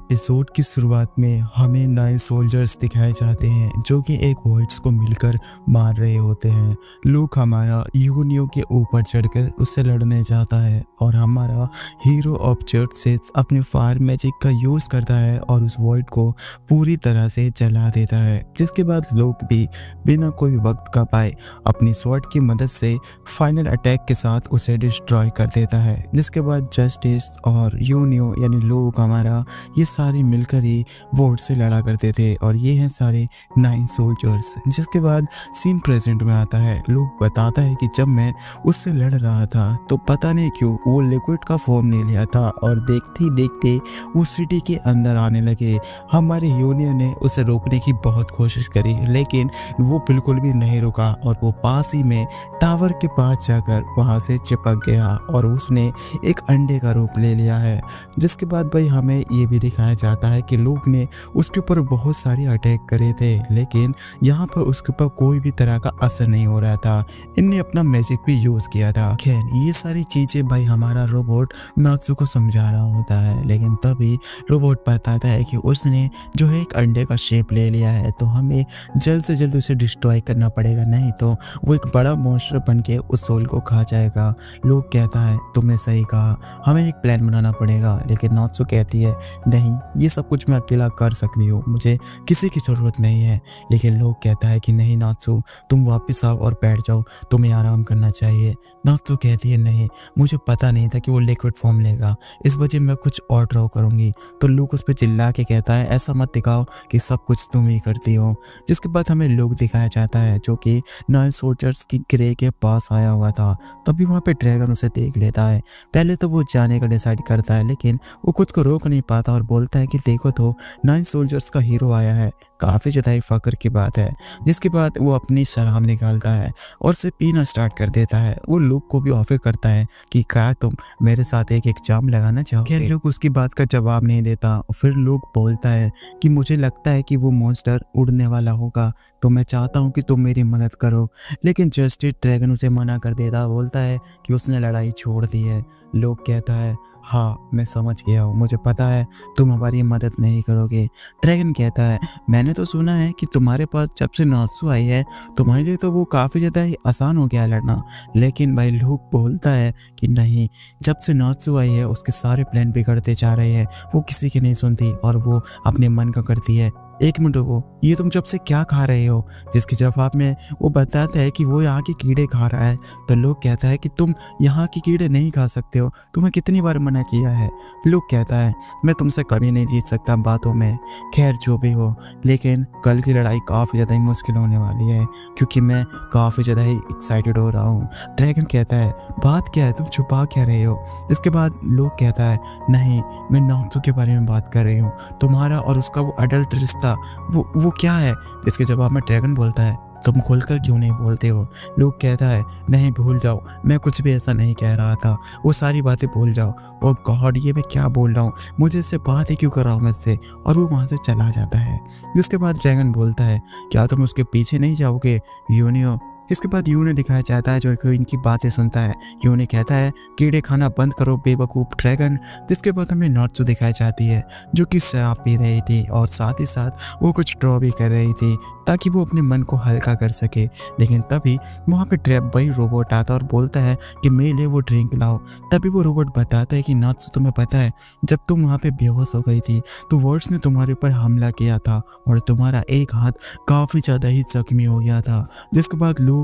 Episode की शुरुआत में हमें नए सोल्जर्स दिखाए जाते हैं जो कि एक वॉइड्स को मिलकर मार रहे होते हैं। लूक हमारा यूनियो के ऊपर चढ़कर उससे लड़ने जाता है और हमारा हीरो ऑब्जेक्ट से अपने फायर मैजिक का यूज़ करता है और उस वॉइड को पूरी तरह से जला देता है, जिसके बाद लूक भी बिना कोई वक्त का पाए अपनी स्वॉर्ड की मदद से फाइनल अटैक के साथ उसे डिस्ट्रॉय कर देता है। जिसके बाद जस्टिस और यूनियो यानी लूक हमारा ये सारे मिलकर ही वॉर्ड से लड़ा करते थे और ये हैं सारे 9 सोल्जर्स। जिसके बाद सीन प्रेजेंट में आता है। लूक बताता है कि जब मैं उससे लड़ रहा था तो पता नहीं क्यों वो लिक्विड का फॉर्म ले लिया था और देखते ही देखते वो सिटी के अंदर आने लगे। हमारे यूनियन ने उसे रोकने की बहुत कोशिश करी लेकिन वो बिल्कुल भी नहीं रुका और वो पास ही में टावर के पास जाकर वहाँ से चिपक गया और उसने एक अंडे का रूप ले लिया है। जिसके बाद भाई हमें ये भी दिखाया जाता है कि लूक ने उसके ऊपर बहुत सारे अटैक करे थे लेकिन यहाँ पर उसके ऊपर कोई भी तरह का असर नहीं हो रहा था। इनने अपना मैजिक भी यूज़ किया था। खैर ये सारी चीज़ें भाई हमारा रोबोट नात्सु को समझा रहा होता है लेकिन तभी रोबोट बताता है कि उसने जो है एक अंडे का शेप ले लिया है तो हमें जल्द से जल्द उसे डिस्ट्रॉय करना पड़ेगा, नहीं तो वो एक बड़ा मॉन्स्टर बन के उस सोल को खा जाएगा। लूक कहता है तुमने सही कहा, हमें एक प्लान बनाना पड़ेगा, लेकिन नात्सु कहती है नहीं ये सब कुछ मैं अकेला कर सकती हूँ, मुझे किसी की ज़रूरत नहीं है। लेकिन लूक कहता है कि नहीं नात्सु तुम वापस आओ और बैठ जाओ, तुम्हें आराम करना चाहिए। नात्सु कहती है नहीं मुझे पता नहीं था कि वो लिक्विड फॉर्म लेगा, इस वजह मैं कुछ और ड्रॉ करूँगी। तो लूक उस पर चिल्ला के कहता है ऐसा मत दिखाओ कि सब कुछ तुम ही करती हो। जिसके बाद हमें लूक दिखाया जाता है जो कि नए सोल्जर्स की ग्रे के पास आया हुआ था। तभी वहाँ पे ड्रैगन उसे देख लेता है। पहले तो वो जाने का डिसाइड करता है लेकिन वो खुद को रोक नहीं पाता और बोलता है कि देखो तो 9 सोल्जर्स का हीरो आया है, काफ़ी ज़्यादा ही फख्र की बात है। जिसके बाद वो अपनी शराब निकालता है और उसे पीना स्टार्ट कर देता है। वो लूक को भी ऑफर करता है कि क्या तुम मेरे साथ एक एग्जाम लगाना चाहोगे। लूक उसकी बात का जवाब नहीं देता। फिर लूक बोलता है कि मुझे लगता है कि वो मॉन्स्टर उड़ने वाला होगा तो मैं चाहता हूँ कि तुम मेरी मदद करो। लेकिन जस्टिस ड्रैगन उसे मना कर देता, बोलता है कि उसने लड़ाई छोड़ दी है। लूक कहता है हाँ मैं समझ गया हूँ, मुझे पता है तुम हमारी मदद नहीं करोगे। ड्रैगन कहता है मैंने तो सुना है कि तुम्हारे पास जब से नात्सु आई है तुम्हारे लिए तो वो काफ़ी ज़्यादा ही आसान हो गया है लड़ना। लेकिन भाई लूक बोलता है कि नहीं, जब से नात्सु आई है उसके सारे प्लान बिगड़ते जा रहे हैं, वो किसी की नहीं सुनती और वो अपने मन का करती है। एक मिनट रुको, ये तुम जब से क्या खा रहे हो? जिसके जवाब में वो बताता है कि वो यहाँ के कीड़े खा रहा है। तो लोग कहता है कि तुम यहाँ के कीड़े नहीं खा सकते हो, तुम्हें कितनी बार मना किया है। लोग कहता है मैं तुमसे कभी नहीं जीत सकता बातों में। खैर जो भी हो, लेकिन कल की लड़ाई काफ़ी ज़्यादा ही मुश्किल होने वाली है क्योंकि मैं काफ़ी ज़्यादा ही एक्साइटेड हो रहा हूँ। ड्रैगन कहता है बात क्या है, तुम छुपा क्या रहे हो? इसके बाद लोग कहता है नहीं मैं नात्सु के बारे में बात कर रही हूँ, तुम्हारा और उसका वो अडल्ट रिश्ता वो क्या है? इसके जवाब में ड्रैगन बोलता है तुम खुलकर क्यों नहीं बोलते हो? लूक कहता है नहीं भूल जाओ, मैं कुछ भी ऐसा नहीं कह रहा था, वो सारी बातें भूल जाओ। ओ गॉड ये मैं क्या बोल रहा हूँ, मुझे इससे बात ही क्यों कर रहा हूँ मैं इससे? और वो वहाँ से चला जाता है। जिसके बाद ड्रैगन बोलता है क्या तुम उसके पीछे नहीं जाओगे यूनियो? इसके बाद यूने दिखाया जाता है जो कि इनकी बातें सुनता है। यूने कहता है कीड़े खाना बंद करो बेवकूफ़ ड्रैगन। जिसके बाद हमें नात्सु दिखाई जाती है जो कि शराब पी रही थी और साथ ही साथ वो कुछ ड्रॉ भी कर रही थी ताकि वो अपने मन को हल्का कर सके। लेकिन तभी वहाँ पे ट्रैप भाई रोबोट आता और बोलता है कि मेरे लिए वो ड्रिंक लाओ। तभी वो रोबोट बताता है कि नात्सु तुम्हें पता है जब तुम वहाँ पे बेहोश हो गई थी तो वर्ड्स ने तुम्हारे ऊपर हमला किया था और तुम्हारा एक हाथ काफ़ी ज़्यादा ही जख्मी हो गया था। जिसके बाद लूक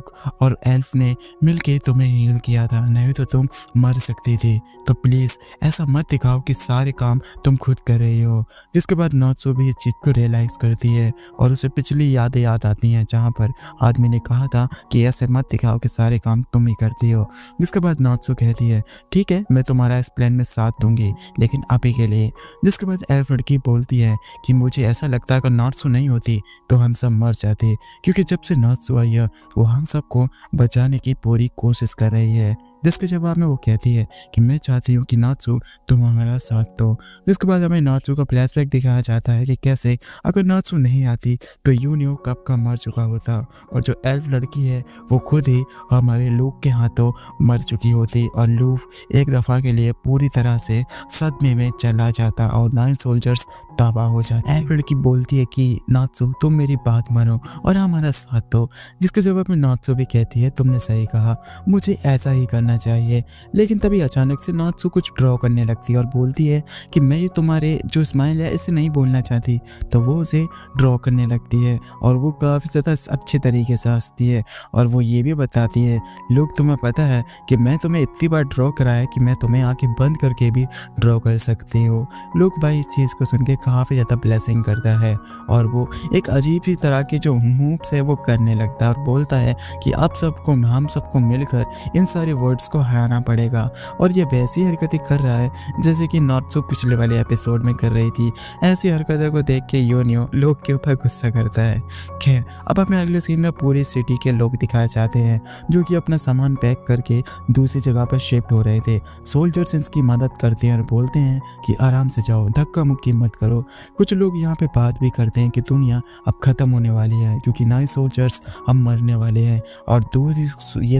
और एल्फ ने मिलके तुम्हें हील किया था, नहीं तो तुम मर सकती थी। तो प्लीज़ ऐसा मत दिखाओ कि सारे काम तुम खुद कर रही हो। जिसके बाद नात्सु भी इस चीज़ को रियलाइज़ करती है और उसे पिछली यादें याद आती हैं जहाँ पर आदमी ने कहा था कि ऐसे मत दिखाओ कि सारे काम तुम ही करती हो। जिसके बाद नात्सु कहती है ठीक है मैं तुम्हारा इस प्लान में साथ दूंगी लेकिन अभी के लिए। जिसके बाद एल्फ लड़की बोलती है कि मुझे ऐसा लगता है कि नात्सु नहीं होती तो हम सब मर जाते, क्योंकि जब से नात्सु आई है वो हम सबको बचाने की पूरी कोशिश कर रही है। जिसके जवाब में वो कहती है कि मैं चाहती हूँ कि नात्सु तुम हमारा साथ दो। जिसके बाद हमें नात्सु का फ्लैशबैक दिखाया जाता है कि कैसे अगर नात्सु नहीं आती तो यूनियो कब का मर चुका होता और जो एल्फ लड़की है वो खुद ही हमारे लूक के हाथों मर चुकी होती और लूक एक दफ़ा के लिए पूरी तरह से सदमे में चला जाता और 9 सोल्जर्स तबाह हो जाता है। लड़की बोलती है कि नात्सु तुम मेरी बात मानो और हमारा साथ दो, जिसके जवाब में नात्सु भी कहती है तुमने सही कहा, मुझे ऐसा ही करना चाहिए। लेकिन तभी अचानक से नात्सु कुछ ड्रॉ करने लगती है और बोलती है कि मैं ये तुम्हारे जो स्माइल है इसे नहीं बोलना चाहती। तो वो उसे ड्रॉ करने लगती है और वो काफ़ी ज़्यादा अच्छे तरीके से हंसती है और वो ये भी बताती है लोग तुम्हें पता है कि मैं तुम्हें इतनी बार ड्रॉ कराया कि मैं तुम्हें आंखें बंद करके भी ड्रॉ कर सकती हूँ। लोग भाई इस चीज़ को सुन के काफ़ी ज़्यादा ब्लेसिंग करता है और वो एक अजीब सी तरह के जो मूव्स है वो करने लगता है और बोलता है कि आप सबको हम सबको मिलकर इन सारे वर्ड्स को हराना पड़ेगा। और ये वैसी हरकतें कर रहा है जैसे कि नात्सु पिछले वाले एपिसोड में कर रही थी। ऐसी हरकतों को देख के यूनियो लोग के ऊपर गुस्सा करता है। खैर अब हमें अगले सीन में पूरी सिटी के लोग दिखाए जाते हैं जो कि अपना सामान पैक करके दूसरी जगह पर शिफ्ट हो रहे थे। सोल्जर्स इसकी मदद करते हैं और बोलते हैं कि आराम से जाओ, धक्का मुक्की मत करो। कुछ लोग यहाँ पे बात भी करते हैं कि दुनिया अब ख़त्म होने वाली है क्योंकि नए सोल्जर्स अब मरने वाले हैं। और दूसरी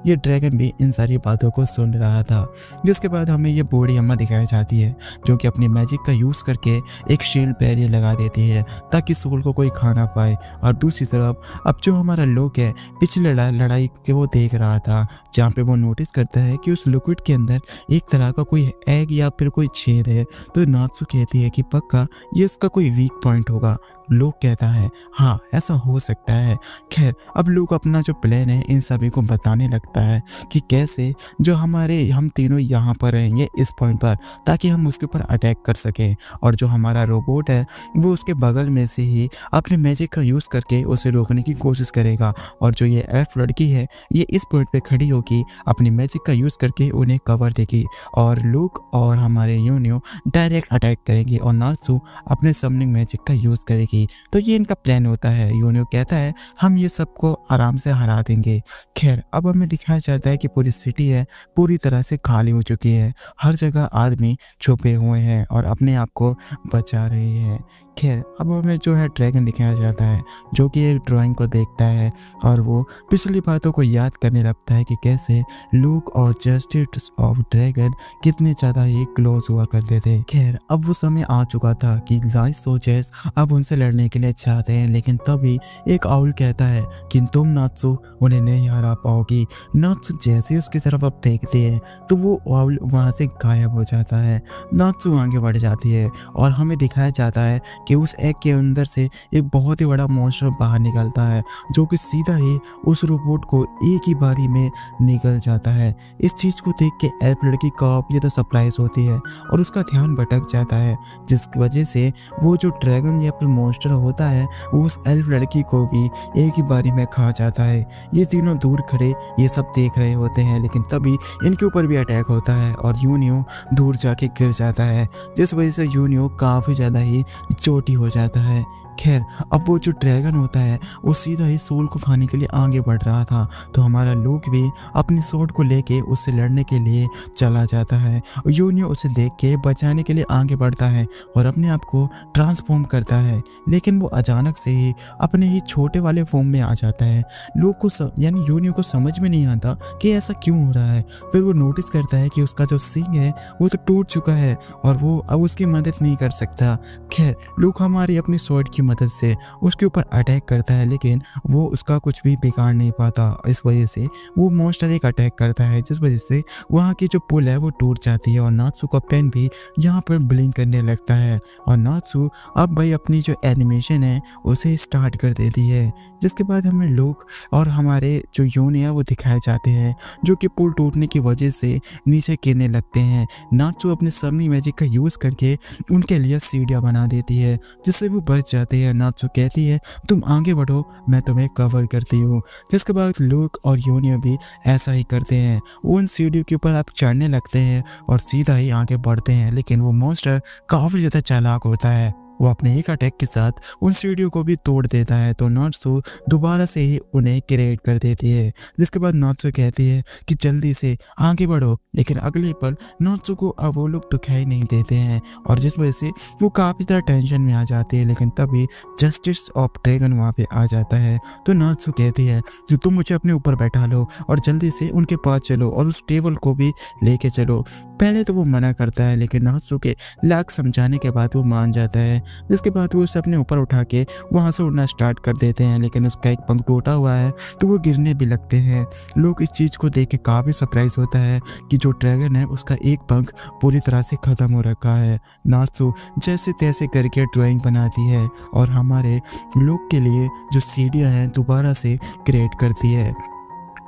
ये ड्रैगन भी इन सारी बातों को सुन रहा था। जिसके बाद हमें ये बूढ़ी अम्मा दिखाई जाती है जो कि अपनी मैजिक का यूज़ करके एक शील्ड बैरियर लगा देती है ताकि सोल को कोई खा ना पाए। और दूसरी तरफ अब जो हमारा लोग है पिछले लड़ाई के वो देख रहा था जहाँ पे वो नोटिस करता है कि उस लिक्विड के अंदर एक तरह का कोई एग या फिर कोई छेद है। तो नात्सु कहती है कि पक्का ये उसका कोई वीक पॉइंट होगा। लोग कहता है हाँ ऐसा हो सकता है। खैर अब लोग अपना जो प्लान है इन सभी को बताने लगता है कि कैसे जो हम तीनों यहाँ पर रहेंगे इस पॉइंट पर ताकि हम उसके ऊपर अटैक कर सकें। और जो हमारा रोबोट है वो उसके बगल में से ही अपने मैजिक का यूज़ करके उसे रोकने की कोशिश करेगा। और जो ये एल्फ लड़की है ये इस पॉइंट पे खड़ी होगी अपनी मैजिक का यूज़ करके उन्हें कवर देगी और लूक और हमारे यूनियो डायरेक्ट अटैक करेंगे और नात्सु अपने समनिंग मैजिक का यूज़ करेगी। तो ये इनका प्लान होता है। यूनियो कहता है हम ये सबको आराम से हरा देंगे। खैर अब हमें दिखाया जाता है कि पूरी सिटी है पूरी तरह से खाली हो चुकी है। हर जगह आदमी छुपे हुए हैं और अपने आप को बचा रहे हैं। खैर अब हमें जो है ड्रैगन दिखाया जाता है जो कि एक ड्राइंग को देखता है और वो पिछली बातों को याद करने लगता है कि कैसे लूक और जस्टिस ऑफ ड्रैगन कितने ज़्यादा ही क्लोज हुआ करते थे। खैर अब वो समय आ चुका था कि लाइस सोल्जर्स अब उनसे लड़ने के लिए चाहते हैं। लेकिन तभी एक आउल कहता है कि तुम नात्सु उन्हें नहीं हरा पाओगी। नात्सु जैसे उसकी तरफ अब देखते हैं तो वो आउल वहाँ से गायब हो जाता है। नात्सु आगे बढ़ जाती है और हमें दिखाया जाता है कि उस एग के अंदर से एक बहुत ही बड़ा मॉन्स्टर बाहर निकलता है जो कि सीधा ही उस रोबोट को एक ही बारी में निकल जाता है। इस चीज़ को देख के एल्फ लड़की काफ़ी ज़्यादा सरप्राइज होती है और उसका ध्यान भटक जाता है जिसकी वजह से वो जो ड्रैगन या फिर मॉन्स्टर होता है वो उस एल्फ लड़की को भी एक ही बारी में खा जाता है। ये तीनों दूर खड़े ये सब देख रहे होते हैं लेकिन तभी इनके ऊपर भी अटैक होता है और यूनियो दूर जाके गिर जाता है जिस वजह से यूनियो काफ़ी ज़्यादा ही चोटी हो जाता है। खैर अब वो जो ड्रैगन होता है वो सीधा ही सोल को खाने के लिए आगे बढ़ रहा था। तो हमारा लूक भी अपनी स्वॉर्ड को लेके उससे लड़ने के लिए चला जाता है और यूनियो उसे देख के बचाने के लिए आगे बढ़ता है और अपने आप को ट्रांसफॉर्म करता है। लेकिन वो अचानक से ही अपने ही छोटे वाले फॉर्म में आ जाता है। लूक को यानी यूनियो को समझ में नहीं आता कि ऐसा क्यों हो रहा है। फिर वो नोटिस करता है कि उसका जो सींग है वो तो टूट चुका है और वो अब उसकी मदद नहीं कर सकता। खैर लूक हमारी अपनी स्वॉर्ड की मदद से उसके ऊपर अटैक करता है लेकिन वो उसका कुछ भी बिगाड़ नहीं पाता। इस वजह से वो मॉन्स्टर एक अटैक करता है जिस वजह से वहाँ की जो पुल है वो टूट जाती है और नात्सु का पेन भी यहाँ पर ब्लिंक करने लगता है और नात्सु अब भाई अपनी जो एनिमेशन है उसे स्टार्ट कर देती है। जिसके बाद हमें लोग और हमारे जो यूनियो है वो दिखाए जाते हैं जो कि पुल टूटने की वजह से नीचे गिरने लगते हैं। नात्सु अपने सबनी मैजिक का यूज़ करके उनके लिए सीढ़ियाँ बना देती है जिससे वो बच जाते हैं। नात्सु कहती है तुम आगे बढ़ो मैं तुम्हें कवर करती हूँ। जिसके बाद लूक और यूनियो भी ऐसा ही करते हैं। वो उन सीढ़ियों के ऊपर आप चढ़ने लगते हैं और सीधा ही आगे बढ़ते हैं लेकिन वो मॉन्स्टर काफ़ी ज़्यादा चालाक होता है। वो अपने एक अटैक के साथ उन सीढ़ियों को भी तोड़ देता है तो नात्सु दोबारा से ही उन्हें क्रिएट कर देती है। जिसके बाद नात्सु कहती है कि जल्दी से आगे बढ़ो लेकिन अगले पल नात्सु को अब वो लोग दिखाई नहीं देते हैं और जिस वजह से वो काफ़ी ज़्यादा टेंशन में आ जाती है। लेकिन तभी जस्टिस ऑफ ड्रैगन वहाँ पे आ जाता है तो नात्सु कहती है कि तुम मुझे अपने ऊपर बैठा लो और जल्दी से उनके पास चलो और उस टेबल को भी लेके चलो। पहले तो वो मना करता है लेकिन नात्सु के लाख समझाने के बाद वो मान जाता है जिसके बाद वो उसे अपने ऊपर उठा के वहाँ से उड़ना स्टार्ट कर देते हैं, लेकिन उसका एक पंख टूटा हुआ है तो वो गिरने भी लगते हैं। लोग इस चीज़ को देख के काफ़ी सरप्राइज होता है कि जो ड्रैगन है उसका एक पंख पूरी तरह से ख़त्म हो रखा है। नात्सु जैसे तैसे करके ड्राइंग बनाती है और हमारे लोग के लिए जो सीढ़ियाँ हैं दोबारा से क्रिएट करती है।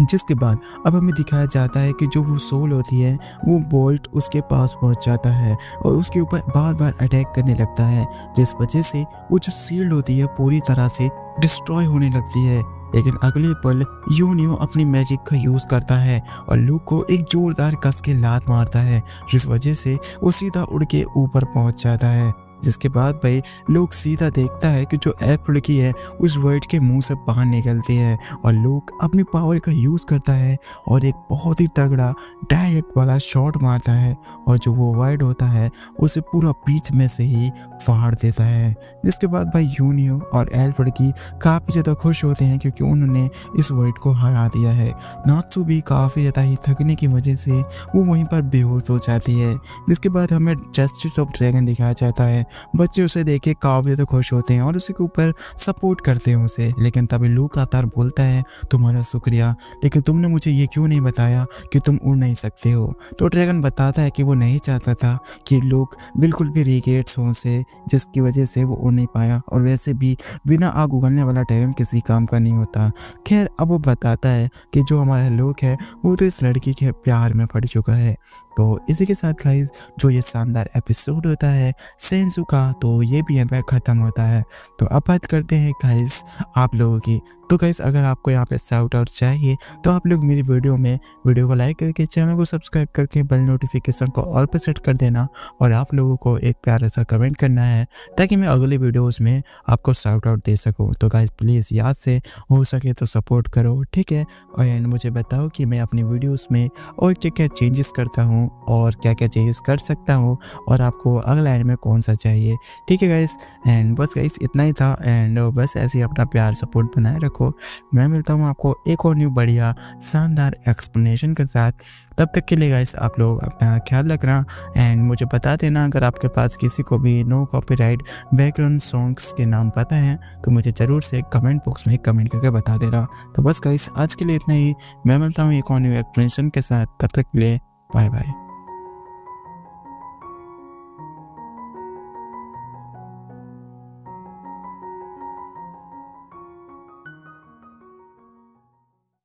जिसके बाद अब हमें दिखाया जाता है कि जो वो सोल होती है वो बोल्ट उसके पास पहुंच जाता है और उसके ऊपर बार बार अटैक करने लगता है, जिस वजह से वो जो शील्ड होती है पूरी तरह से डिस्ट्रॉय होने लगती है। लेकिन अगले पल यूनियो अपनी मैजिक का यूज़ करता है और लूक को एक जोरदार कस के लात मारता है, जिस वजह से वो सीधा उड़ के ऊपर पहुंच जाता है। जिसके बाद भाई लूक सीधा देखता है कि जो एल्फ लड़की है उस वर्ड के मुंह से बाहर निकलती है और लूक अपनी पावर का यूज़ करता है और एक बहुत ही तगड़ा डायरेक्ट वाला शॉट मारता है और जो वो वर्ड होता है उसे पूरा बीच में से ही फाड़ देता है। जिसके बाद भाई यूनियो और एल्फ लड़की काफ़ी ज़्यादा खुश होते हैं क्योंकि उन्होंने इस वर्ड को हरा दिया है। नात्सु भी काफ़ी ज़्यादा ही थकने की वजह से वो वहीं पर बेहोश हो जाती है। जिसके बाद हमें जस्टिस ऑफ ड्रैगन दिखाया जाता है। बच्चे उसे देख के काफ़ी ज़्यादा खुश होते हैं और उसी के ऊपर सपोर्ट करते हैं उसे, लेकिन तभी लूक आता और बोलता है तुम्हारा शुक्रिया, लेकिन तुमने मुझे ये क्यों नहीं बताया कि तुम उड़ नहीं सकते हो। तो ड्रैगन बताता है कि वो नहीं चाहता था कि लूक बिल्कुल भी रिग्रेट्स हो उसे, जिसकी वजह से वो उड़ नहीं पाया और वैसे भी बिना आग उगलने वाला ड्रैगन किसी काम का नहीं होता। खैर अब वो बताता है कि जो हमारा लूक है वो तो इस लड़की के प्यार में पड़ चुका है। तो इसी के साथ गाइस जो ये शानदार एपिसोड होता है सेंसु का, तो ये भी यहाँ पे ख़त्म होता है। तो अब बात करते हैं गाइस आप लोगों की। तो गाइस अगर आपको यहाँ पे शाउट आउट चाहिए तो आप लोग मेरी वीडियो को लाइक करके चैनल को सब्सक्राइब करके बेल नोटिफिकेशन को ऑल पर सेट कर देना और आप लोगों को एक प्यारा सा कमेंट करना है ताकि मैं अगले वीडियोस में आपको शाउट आउट दे सकूँ। तो गाइस प्लीज़ याद से हो सके तो सपोर्ट करो, ठीक है। और एंड मुझे बताओ कि मैं अपनी वीडियोस में और क्या क्या चेंजेस करता हूँ और क्या क्या चेंजेस कर सकता हूँ और आपको अगला एंड में कौन सा चाहिए, ठीक है गाइस। एंड बस गाइस इतना ही था एंड बस ऐसे ही अपना प्यार सपोर्ट बनाए रखो। मैं मिलता हूँ आपको एक और न्यू बढ़िया शानदार एक्सप्लेनेशन के साथ। तब तक के लिए गाइस आप लोग अपना ख्याल रखना एंड मुझे बता देना अगर आपके पास किसी को भी नो कॉपीराइट बैकग्राउंड सॉन्ग्स के नाम पता है तो मुझे ज़रूर से कमेंट बॉक्स में कमेंट करके बता देना। तो बस गाइस आज के लिए इतना ही। मैं मिलता हूँ एक और न्यू एक्सप्लेनेशन के साथ। तब तक के लिए बाय बाय।